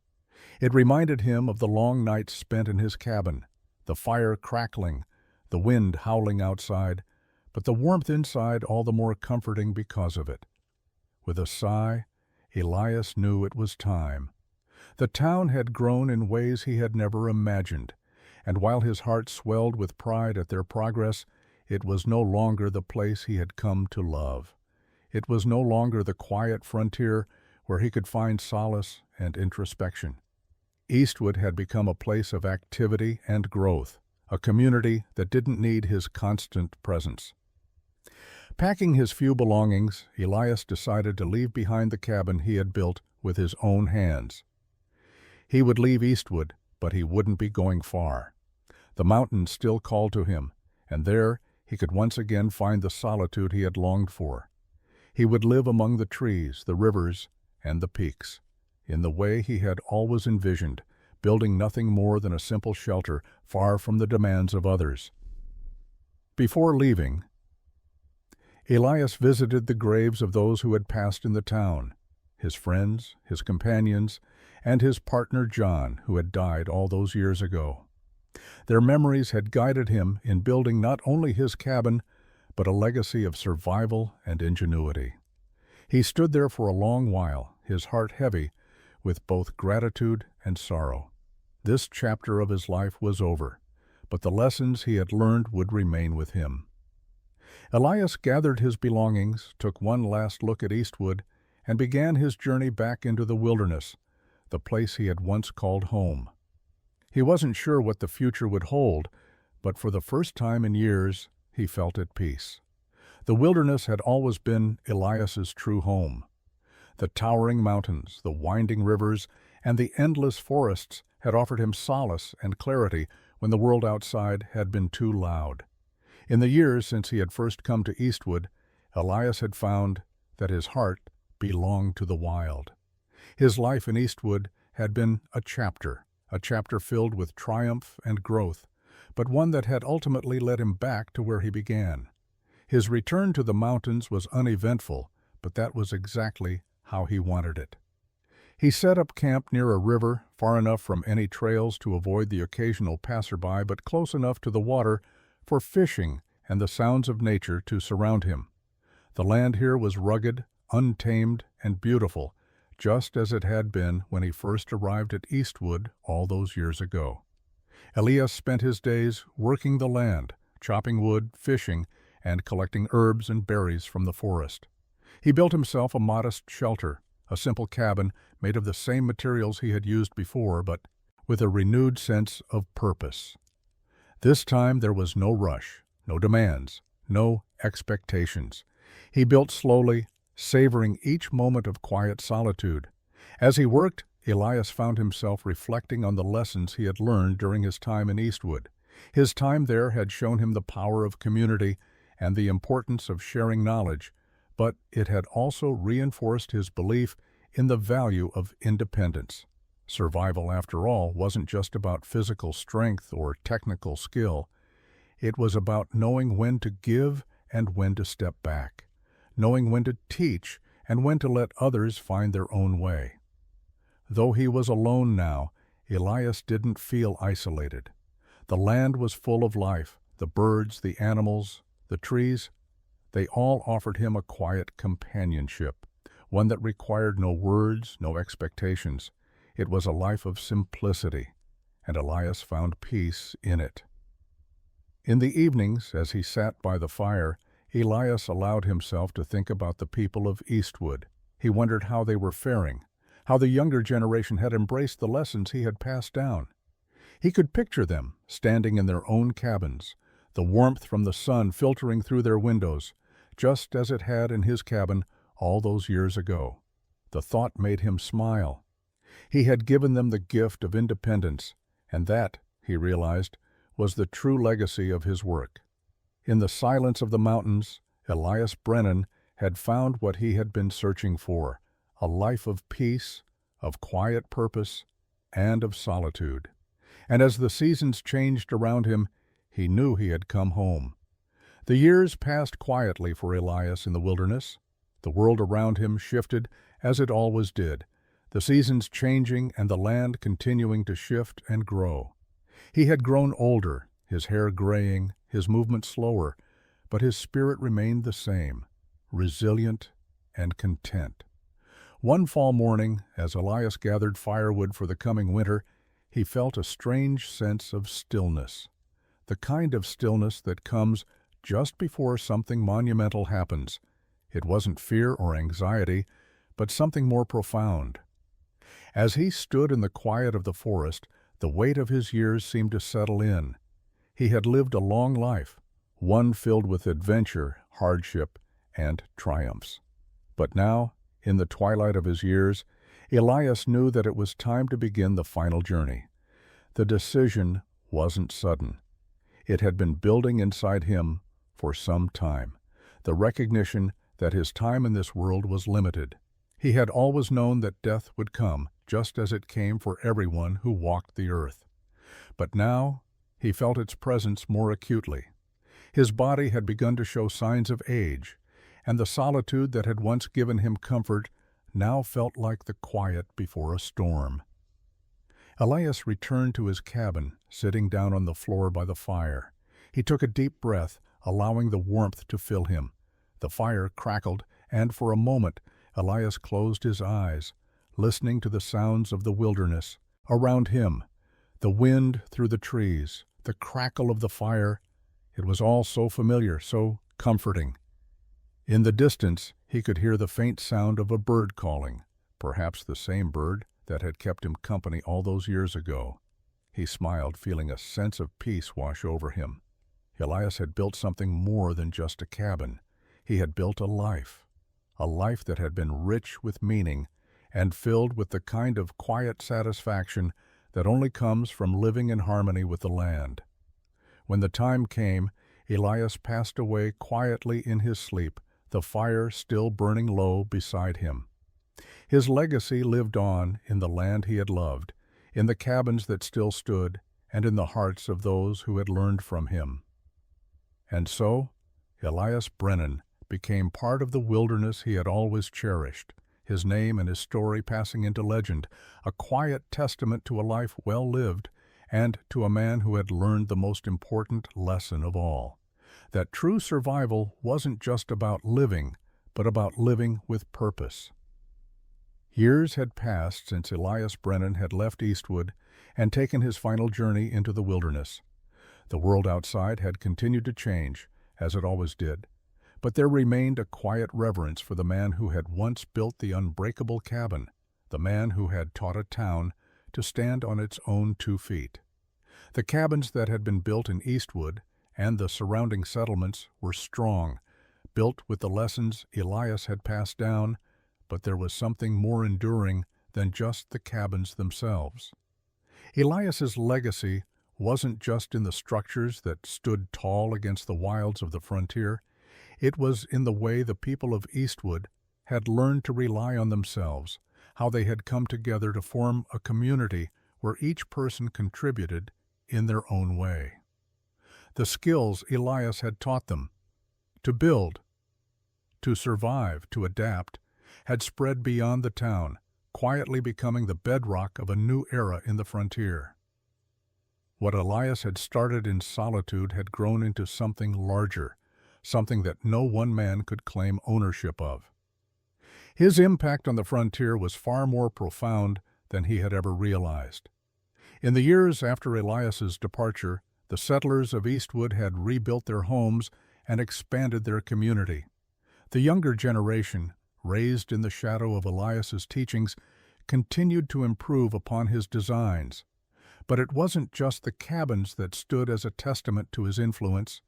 It reminded him of the long nights spent in his cabin, the fire crackling, the wind howling outside, but the warmth inside all the more comforting because of it. With a sigh, Elias knew it was time. The town had grown in ways he had never imagined, and while his heart swelled with pride at their progress, it was no longer the place he had come to love. It was no longer the quiet frontier where he could find solace and introspection. Eastwood had become a place of activity and growth, a community that didn't need his constant presence. Packing his few belongings, Elias decided to leave behind the cabin he had built with his own hands. He would leave Eastwood, but he wouldn't be going far. The mountains still called to him, and there he could once again find the solitude he had longed for. He would live among the trees, the rivers, and the peaks, in the way he had always envisioned, building nothing more than a simple shelter far from the demands of others. Before leaving, Elias visited the graves of those who had passed in the town, his friends, his companions, and his partner John, who had died all those years ago. Their memories had guided him in building not only his cabin, but a legacy of survival and ingenuity. He stood there for a long while, his heart heavy with both gratitude and sorrow. This chapter of his life was over, but the lessons he had learned would remain with him. Elias gathered his belongings, took one last look at Eastwood, and began his journey back into the wilderness, the place he had once called home. He wasn't sure what the future would hold, but for the first time in years, he felt at peace. The wilderness had always been Elias's true home. The towering mountains, the winding rivers, and the endless forests had offered him solace and clarity when the world outside had been too loud. In the years since he had first come to Eastwood, Elias had found that his heart belonged to the wild. His life in Eastwood had been a chapter filled with triumph and growth, but one that had ultimately led him back to where he began. His return to the mountains was uneventful, but that was exactly how he wanted it. He set up camp near a river, far enough from any trails to avoid the occasional passerby, but close enough to the water for fishing and the sounds of nature to surround him. The land here was rugged, untamed, and beautiful, just as it had been when he first arrived at Eastwood all those years ago. Elias spent his days working the land, chopping wood, fishing, and collecting herbs and berries from the forest. He built himself a modest shelter, a simple cabin made of the same materials he had used before, but with a renewed sense of purpose. This time there was no rush, no demands, no expectations. He built slowly, savoring each moment of quiet solitude. As he worked, Elias found himself reflecting on the lessons he had learned during his time in Eastwood. His time there had shown him the power of community and the importance of sharing knowledge, but it had also reinforced his belief in the value of independence. Survival, after all, wasn't just about physical strength or technical skill. It was about knowing when to give and when to step back, knowing when to teach and when to let others find their own way. Though he was alone now, Elias didn't feel isolated. The land was full of life, the birds, the animals, the trees. They all offered him a quiet companionship, one that required no words, no expectations. It was a life of simplicity, and Elias found peace in it. In the evenings, as he sat by the fire, Elias allowed himself to think about the people of Eastwood. He wondered how they were faring, how the younger generation had embraced the lessons he had passed down. He could picture them standing in their own cabins, the warmth from the sun filtering through their windows, just as it had in his cabin all those years ago. The thought made him smile. He had given them the gift of independence, and that, he realized, was the true legacy of his work. In the silence of the mountains, Elias Brennan had found what he had been searching for, a life of peace, of quiet purpose, and of solitude. And as the seasons changed around him, he knew he had come home. The years passed quietly for Elias in the wilderness. The world around him shifted, as it always did, the seasons changing and the land continuing to shift and grow. He had grown older, his hair graying, his movement slower, but his spirit remained the same, resilient and content. One fall morning, as Elias gathered firewood for the coming winter, he felt a strange sense of stillness, the kind of stillness that comes just before something monumental happens. It wasn't fear or anxiety, but something more profound. As he stood in the quiet of the forest, the weight of his years seemed to settle in. He had lived a long life, one filled with adventure, hardship, and triumphs. But now, in the twilight of his years, Elias knew that it was time to begin the final journey. The decision wasn't sudden. It had been building inside him for some time, the recognition that his time in this world was limited. He had always known that death would come, just as it came for everyone who walked the earth. But now he felt its presence more acutely. His body had begun to show signs of age, and the solitude that had once given him comfort now felt like the quiet before a storm. Elias returned to his cabin, sitting down on the floor by the fire. He took a deep breath, allowing the warmth to fill him. The fire crackled, and for a moment Elias closed his eyes, listening to the sounds of the wilderness around him, the wind through the trees, the crackle of the fire. It was all so familiar, so comforting. In the distance, he could hear the faint sound of a bird calling, perhaps the same bird that had kept him company all those years ago. He smiled, feeling a sense of peace wash over him. Elias had built something more than just a cabin. He had built a life that had been rich with meaning and filled with the kind of quiet satisfaction that only comes from living in harmony with the land. When the time came, Elias passed away quietly in his sleep, the fire still burning low beside him. His legacy lived on in the land he had loved, in the cabins that still stood, and in the hearts of those who had learned from him. And so, Elias Brennan became part of the wilderness he had always cherished, his name and his story passing into legend, a quiet testament to a life well lived and to a man who had learned the most important lesson of all, that true survival wasn't just about living, but about living with purpose. Years had passed since Elias Brennan had left Eastwood and taken his final journey into the wilderness. The world outside had continued to change, as it always did, but there remained a quiet reverence for the man who had once built the unbreakable cabin, the man who had taught a town to stand on its own 2 feet. The cabins that had been built in Eastwood and the surrounding settlements were strong, built with the lessons Elias had passed down, but there was something more enduring than just the cabins themselves. Elias's legacy wasn't just in the structures that stood tall against the wilds of the frontier. It was in the way the people of Eastwood had learned to rely on themselves, how they had come together to form a community where each person contributed in their own way. The skills Elias had taught them, to build, to survive, to adapt, had spread beyond the town, quietly becoming the bedrock of a new era in the frontier. What Elias had started in solitude had grown into something larger, something that no one man could claim ownership of. His impact on the frontier was far more profound than he had ever realized. In the years after Elias's departure, the settlers of Eastwood had rebuilt their homes and expanded their community. The younger generation, raised in the shadow of Elias's teachings, continued to improve upon his designs. But it wasn't just the cabins that stood as a testament to his influence.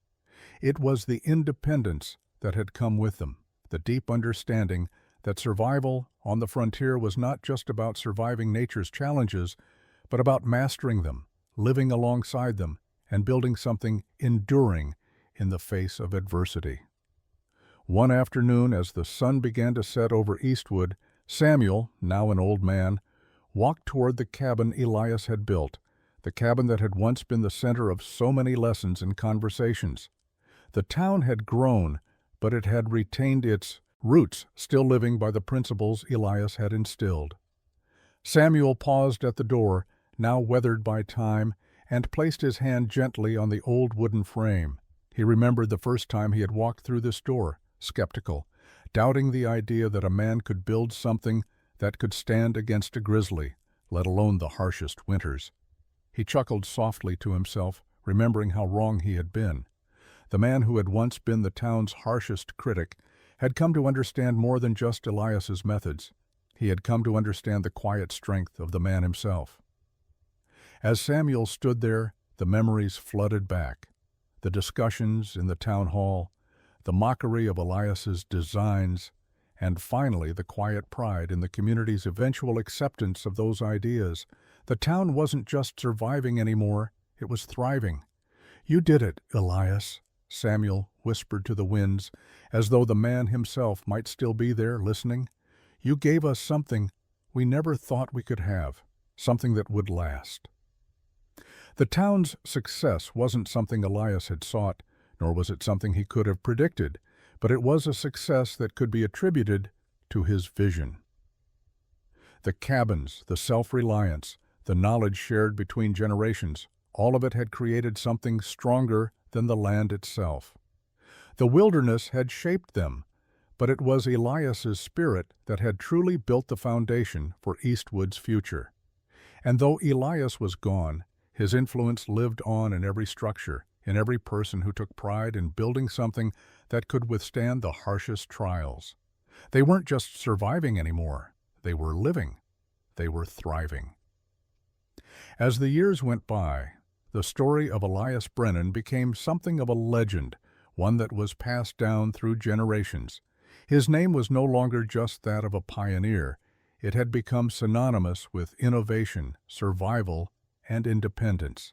It was the independence that had come with them, the deep understanding that survival on the frontier was not just about surviving nature's challenges, but about mastering them, living alongside them, and building something enduring in the face of adversity. One afternoon, as the sun began to set over Eastwood, Samuel, now an old man, walked toward the cabin Elias had built, the cabin that had once been the center of so many lessons and conversations. The town had grown, but it had retained its roots, still living by the principles Elias had instilled. Samuel paused at the door, now weathered by time, and placed his hand gently on the old wooden frame. He remembered the first time he had walked through this door, skeptical, doubting the idea that a man could build something that could stand against a grizzly, let alone the harshest winters. He chuckled softly to himself, remembering how wrong he had been. The man who had once been the town's harshest critic had come to understand more than just Elias's methods. He had come to understand the quiet strength of the man himself. As Samuel stood there, the memories flooded back. The discussions in the town hall, the mockery of Elias's designs, and finally the quiet pride in the community's eventual acceptance of those ideas. The town wasn't just surviving anymore, it was thriving. "You did it, Elias," Samuel whispered to the winds, as though the man himself might still be there listening. "You gave us something we never thought we could have, something that would last." The town's success wasn't something Elias had sought, nor was it something he could have predicted, but it was a success that could be attributed to his vision. The cabins, the self-reliance, the knowledge shared between generations, all of it had created something stronger than the land itself. The wilderness had shaped them, but it was Elias's spirit that had truly built the foundation for Eastwood's future. And though Elias was gone, his influence lived on in every structure, in every person who took pride in building something that could withstand the harshest trials. They weren't just surviving anymore, they were living, they were thriving. As the years went by, the story of Elias Brennan became something of a legend, one that was passed down through generations. His name was no longer just that of a pioneer. It had become synonymous with innovation, survival, and independence.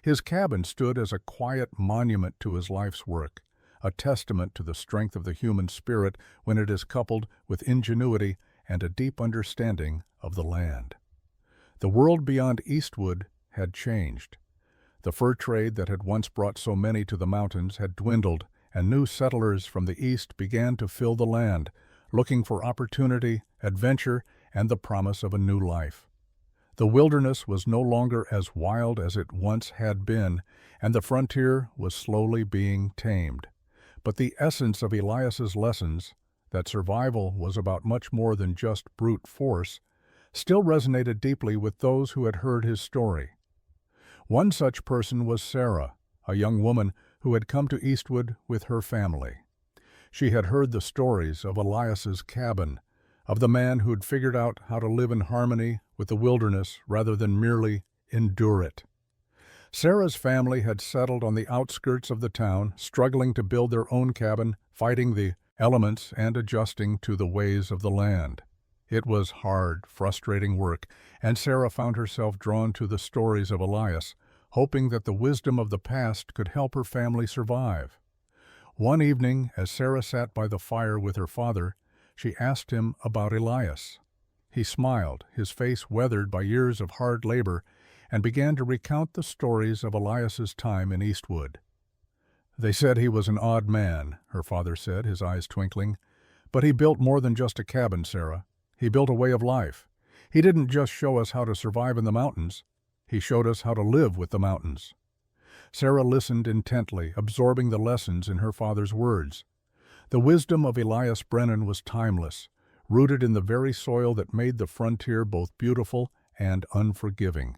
His cabin stood as a quiet monument to his life's work, a testament to the strength of the human spirit when it is coupled with ingenuity and a deep understanding of the land. The world beyond Eastwood had changed. The fur trade that had once brought so many to the mountains had dwindled, and new settlers from the east began to fill the land, looking for opportunity, adventure, and the promise of a new life. The wilderness was no longer as wild as it once had been, and the frontier was slowly being tamed. But the essence of Elias's lessons, that survival was about much more than just brute force, still resonated deeply with those who had heard his story. One such person was Sarah, a young woman who had come to Eastwood with her family. She had heard the stories of Elias's cabin, of the man who'd figured out how to live in harmony with the wilderness rather than merely endure it. Sarah's family had settled on the outskirts of the town, struggling to build their own cabin, fighting the elements and adjusting to the ways of the land. It was hard, frustrating work, and Sarah found herself drawn to the stories of Elias, hoping that the wisdom of the past could help her family survive. One evening, as Sarah sat by the fire with her father, she asked him about Elias. He smiled, his face weathered by years of hard labor, and began to recount the stories of Elias's time in Eastwood. "They said he was an odd man," her father said, his eyes twinkling. "But he built more than just a cabin, Sarah. He built a way of life. He didn't just show us how to survive in the mountains. He showed us how to live with the mountains." Sarah listened intently, absorbing the lessons in her father's words. The wisdom of Elias Brennan was timeless, rooted in the very soil that made the frontier both beautiful and unforgiving.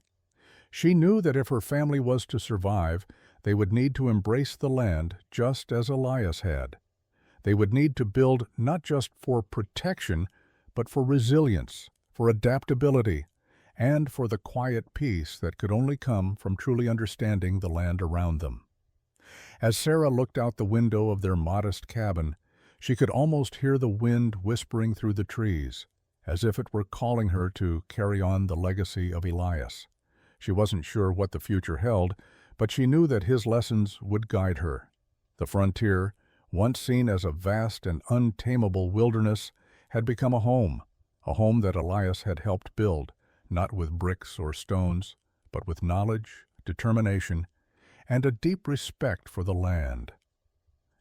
She knew that if her family was to survive, they would need to embrace the land just as Elias had. They would need to build not just for protection, but for resilience, for adaptability, and for the quiet peace that could only come from truly understanding the land around them. As Sarah looked out the window of their modest cabin, she could almost hear the wind whispering through the trees, as if it were calling her to carry on the legacy of Elias. She wasn't sure what the future held, but she knew that his lessons would guide her. The frontier, once seen as a vast and untamable wilderness, had become a home that Elias had helped build, not with bricks or stones, but with knowledge, determination, and a deep respect for the land.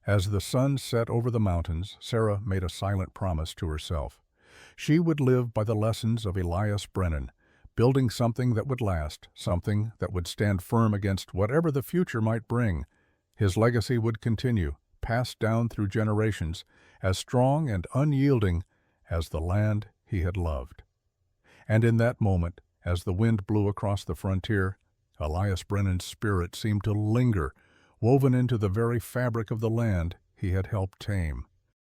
As the sun set over the mountains, Sarah made a silent promise to herself. She would live by the lessons of Elias Brennan, building something that would last, something that would stand firm against whatever the future might bring. His legacy would continue, passed down through generations, as strong and unyielding as the land he had loved. And in that moment, as the wind blew across the frontier, Elias Brennan's spirit seemed to linger, woven into the very fabric of the land he had helped tame.